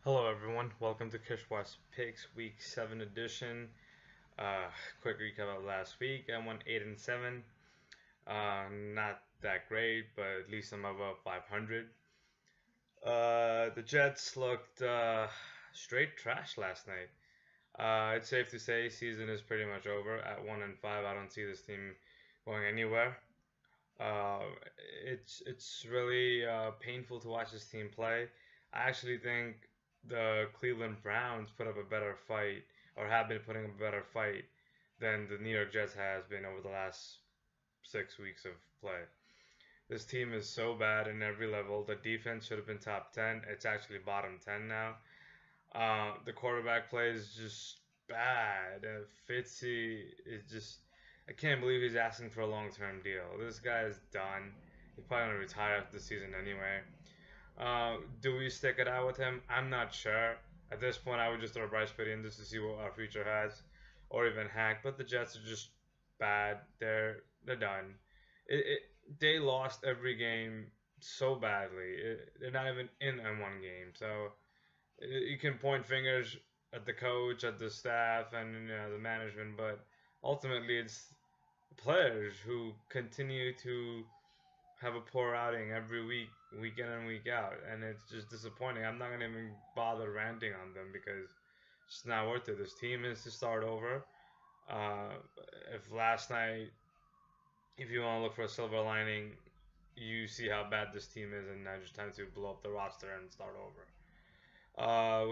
Hello everyone, welcome to Kishwa's Picks Week 7 edition. Quick recap of last week. I won 8 and 7. Not that great, but at least I'm above 500. The Jets looked straight trash last night. It's safe to say season is pretty much over. At 1 and 5, I don't see this team going anywhere. It's really painful to watch this team play. I actually think the Cleveland Browns put up a better fight, or have been putting up a better fight than the New York Jets has been over the last 6 weeks of play. This team is so bad in every level. The defense should have been top 10. It's actually bottom 10 now. The quarterback play is just bad. Fitzy is just. I can't believe he's asking for a long term deal. This guy is done. He's probably going to retire after the season anyway. Do we stick it out with him? I'm not sure. At this point, I would just throw Bryce Petty in just to see what our future has, or even Hack. But the Jets are just bad. They're done. They lost every game so badly. They're not even in one game. So you can point fingers at the coach, at the staff, and the management, but ultimately it's players who continue to have a poor outing every week, week in and week out, and it's just disappointing. I'm not gonna even bother ranting on them because it's not worth it. This team is to start over. Uh, if last night, if you want to look for a silver lining, you see how bad this team is, and now just time to blow up the roster and start over.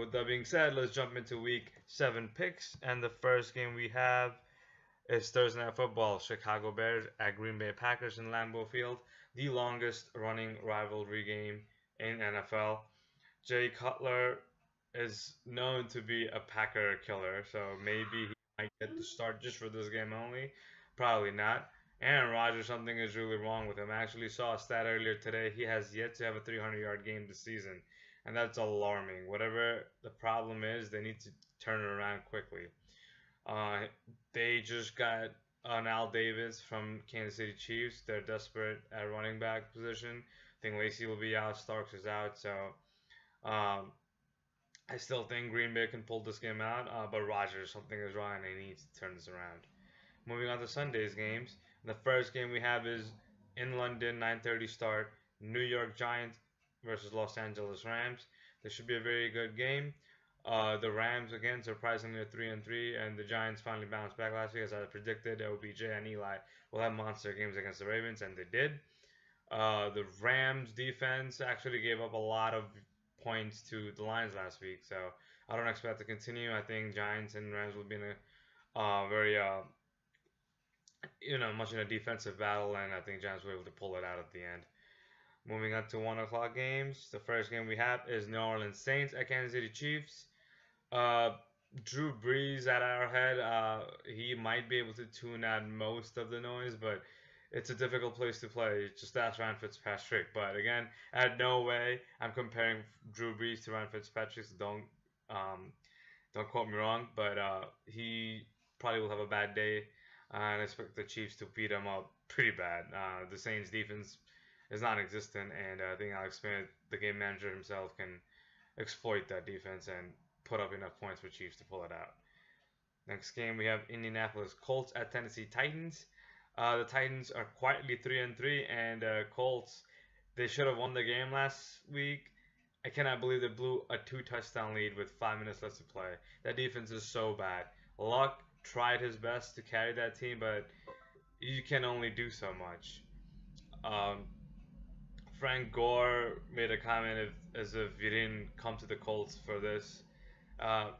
With that being said, let's jump into week 7 picks. And the first game we have is Thursday Night Football. Chicago Bears at Green Bay Packers in Lambeau Field, the longest running rivalry game in NFL. Jay Cutler is known to be a Packer killer, so maybe he might get the start just for this game only. Probably not. Aaron Rodgers, something is really wrong with him. I actually saw a stat earlier today. He has yet to have a 300-yard game this season, and that's alarming. Whatever the problem is, they need to turn it around quickly. Uh, they just got an Al Davis from Kansas City Chiefs. They're desperate at running back position. I think Lacy will be out. Starks is out. So um, I still think Green Bay can pull this game out. But Rodgers, something is wrong, and they need to turn this around. Moving on to Sunday's games. The first game we have is in London, 9:30 start. New York Giants versus Los Angeles Rams. This should be a very good game. The Rams again surprisingly are 3-3, and the Giants finally bounced back last week as I predicted. OBJ and Eli will have monster games against the Ravens, and they did. The Rams defense actually gave up a lot of points to the Lions last week, so I don't expect that to continue. I think Giants and Rams will be in a very much in a defensive battle, and I think Giants will be able to pull it out at the end. Moving on to 1 o'clock games. The first game we have is New Orleans Saints at Kansas City Chiefs. Uh, Drew Brees at Arrowhead, he might be able to tune out most of the noise, but it's a difficult place to play. Just ask Ryan Fitzpatrick. But again, at no way I'm comparing Drew Brees to Ryan Fitzpatrick. So don't quote me wrong, but he probably will have a bad day, and I expect the Chiefs to beat him up pretty bad. The Saints defense is non-existent, and I think Alex Smith, the game manager himself, can exploit that defense and put up enough points for Chiefs to pull it out. Next game we have Indianapolis Colts at Tennessee Titans. The Titans are quietly 3-3, and Colts, they should have won the game last week. I cannot believe they blew a 2-touchdown lead with 5 minutes left to play. That defense is so bad. Luck tried his best to carry that team, but you can only do so much. Um, Frank Gore made a comment as if you didn't come to the Colts for this. Uh,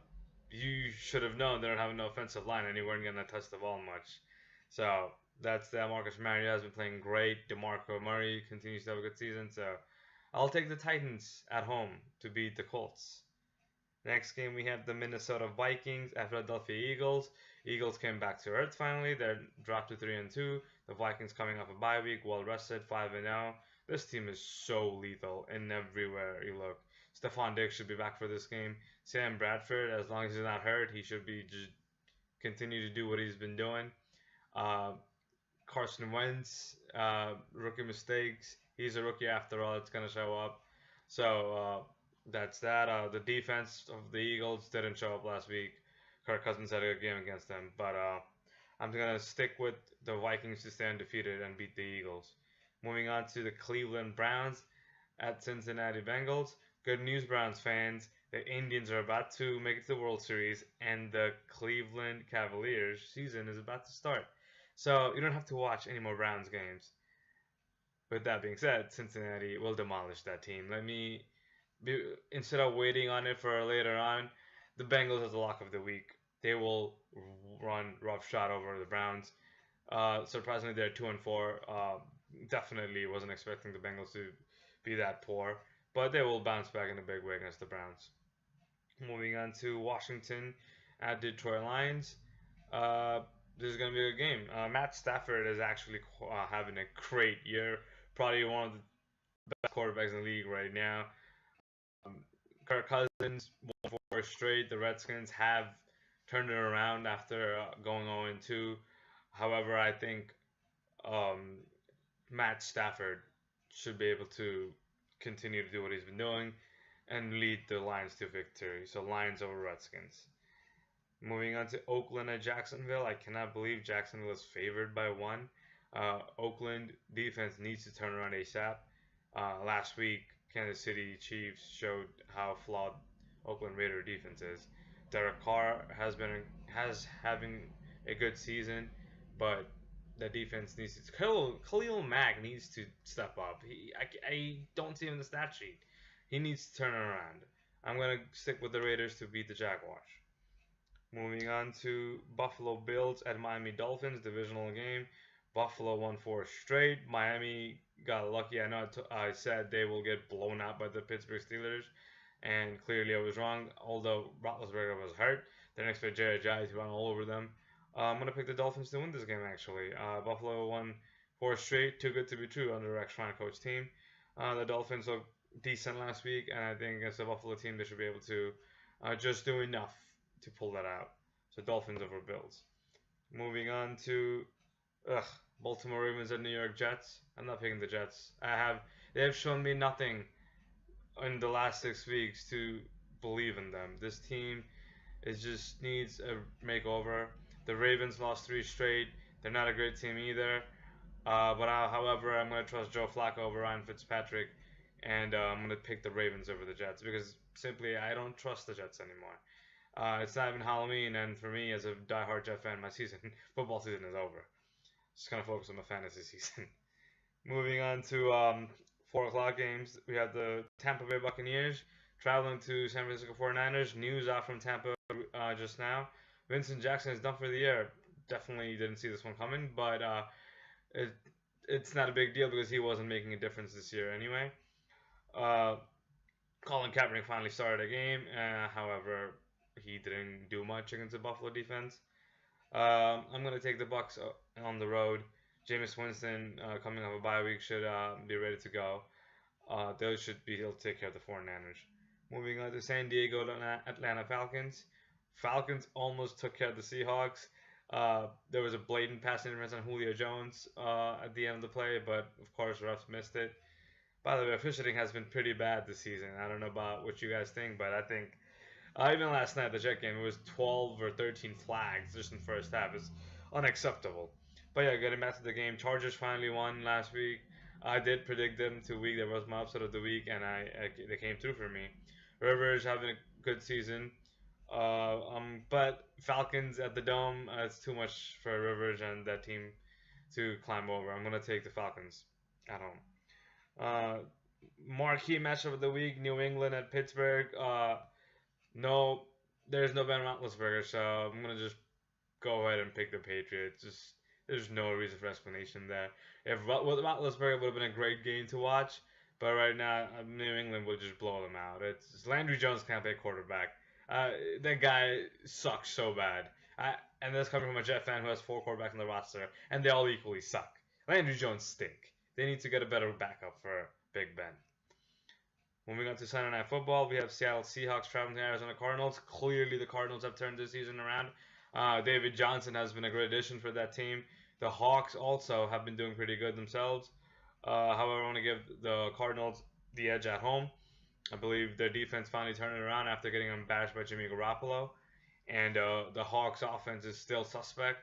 you should have known they don't have an offensive line and you weren't going to touch the ball much. So that's that. Marcus Mariota has been playing great. DeMarco Murray continues to have a good season. So I'll take the Titans at home to beat the Colts. Next game we have the Minnesota Vikings at Philadelphia Eagles. Eagles came back to earth finally. They're dropped to 3-2. The Vikings coming off a bye week, well rested, 5-0. This team is so lethal in everywhere you look. Stephon Diggs should be back for this game. Sam Bradford, as long as he's not hurt, he should be just continue to do what he's been doing. Carson Wentz, rookie mistakes. He's a rookie after all. It's gonna show up. So That's that. The defense of the Eagles didn't show up last week. Kirk Cousins had a good game against them, but I'm gonna stick with the Vikings to stay undefeated and beat the Eagles. Moving on to the Cleveland Browns at Cincinnati Bengals. Good news, Browns fans. The Indians are about to make it to the World Series, and the Cleveland Cavaliers season is about to start. So you don't have to watch any more Browns games. With that being said, Cincinnati will demolish that team. Instead of waiting on it for later on, the Bengals as the lock of the week. They will run roughshod over the Browns. Surprisingly, they're 2-4. Definitely wasn't expecting the Bengals to be that poor, but they will bounce back in a big way against the Browns. Moving on to Washington at Detroit Lions. Uh, this is going to be a good game. Matt Stafford is actually having a great year. Probably one of the best quarterbacks in the league right now. Um, Kirk Cousins won 4 straight. The Redskins have turned it around after going 0-2. However, I think um, Matt Stafford should be able to continue to do what he's been doing and lead the Lions to victory. So Lions over Redskins. Moving on to Oakland at Jacksonville. I cannot believe Jacksonville is favored by 1. Oakland defense needs to turn around ASAP. Last week, Kansas City Chiefs showed how flawed Oakland Raider defense is. Derek Carr has having a good season, but the defense needs to. Khalil Mack needs to step up. I don't see him in the stat sheet. He needs to turn around. I'm gonna stick with the Raiders to beat the Jaguars. Moving on to Buffalo Bills at Miami Dolphins divisional game. Buffalo won 4 straight. Miami got lucky. I know I said they will get blown out by the Pittsburgh Steelers, and clearly I was wrong. Although Roethlisberger was hurt, they're next to Jerry Giants to run all over them. I'm gonna pick the Dolphins to win this game. Actually, Buffalo won 4 straight. Too good to be true under Rex Ryan coach team. The Dolphins looked decent last week, and I think against the Buffalo team they should be able to just do enough to pull that out. So Dolphins over Bills. Moving on to ugh, Baltimore Ravens and New York Jets. I'm not picking the Jets. They have shown me nothing in the last 6 weeks to believe in them. This team is just needs a makeover. The Ravens lost 3 straight. They're not a great team either. However, I'm going to trust Joe Flacco over Ryan Fitzpatrick, and I'm going to pick the Ravens over the Jets because simply I don't trust the Jets anymore. It's not even Halloween, and for me, as a diehard Jet fan, my football season is over. Just gonna focus on the fantasy season. Moving on to 4 o'clock games, we have the Tampa Bay Buccaneers traveling to San Francisco 49ers. News out from Tampa just now. Vincent Jackson is done for the year. Definitely didn't see this one coming, but it, it's not a big deal because he wasn't making a difference this year anyway. Uh, Colin Kaepernick finally started a game. However, he didn't do much against the Buffalo defense. I'm going to take the Bucks on the road. Jameis Winston, coming off a bye week, should be ready to go. They should be able to take care of the 49ers. Moving on to San Diego Atlanta Falcons. Falcons almost took care of the Seahawks. There was a blatant pass interference on Julio Jones at the end of the play, but of course refs missed it. By the way, officiating has been pretty bad this season. I don't know about what you guys think, but I think even last night, the Jet game, it was 12 or 13 flags just in the first half. It's unacceptable. But yeah, getting back to the game, Chargers finally won last week. I did predict them to week. That was my upset of the week, and they came through for me. Rivers having a good season. But Falcons at the Dome, it's too much for Rivers and that team to climb over. I'm going to take the Falcons at home. Marquee matchup of the week, New England at Pittsburgh. No, there's no Ben Roethlisberger, so I'm gonna just go ahead and pick the Patriots. There's no reason for explanation there. If Roethlisberger would have been a great game to watch, but right now New England would just blow them out. Landry Jones can't play quarterback. That guy sucks so bad. And that's coming from a Jet fan who has 4 quarterbacks on the roster, and they all equally suck. Landry Jones stink. They need to get a better backup for Big Ben. Moving on to Sunday Night Football, we have Seattle Seahawks traveling to Arizona Cardinals. Clearly, the Cardinals have turned this season around. David Johnson has been a great addition for that team. The Hawks also have been doing pretty good themselves. However, I want to give the Cardinals the edge at home. I believe their defense finally turned it around after getting embarrassed by Jimmy Garoppolo, and the Hawks' offense is still suspect.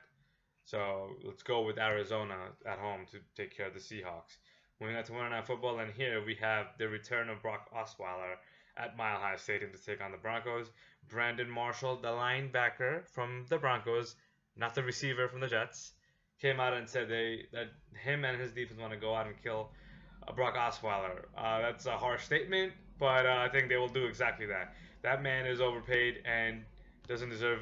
So let's go with Arizona at home to take care of the Seahawks. Moving on to Monday Night Football, and here we have the return of Brock Osweiler at Mile High Stadium to take on the Broncos. Brandon Marshall, the linebacker from the Broncos, not the receiver from the Jets, came out and said that him and his defense want to go out and kill Brock Osweiler. That's a harsh statement, but I think they will do exactly that. That man is overpaid and doesn't deserve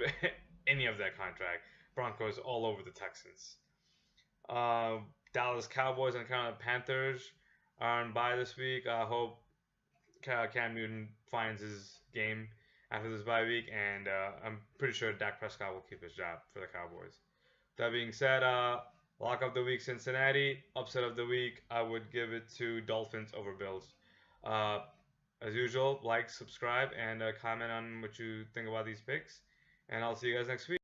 any of that contract. Broncos all over the Texans. Uh, Dallas Cowboys and Carolina Panthers are on bye this week. I hope Cam Newton finds his game after this bye week, and I'm pretty sure Dak Prescott will keep his job for the Cowboys. That being said, lock of the week Cincinnati. Upset of the week, I would give it to Dolphins over Bills. Uh, as usual, like, subscribe, and comment on what you think about these picks. And I'll see you guys next week.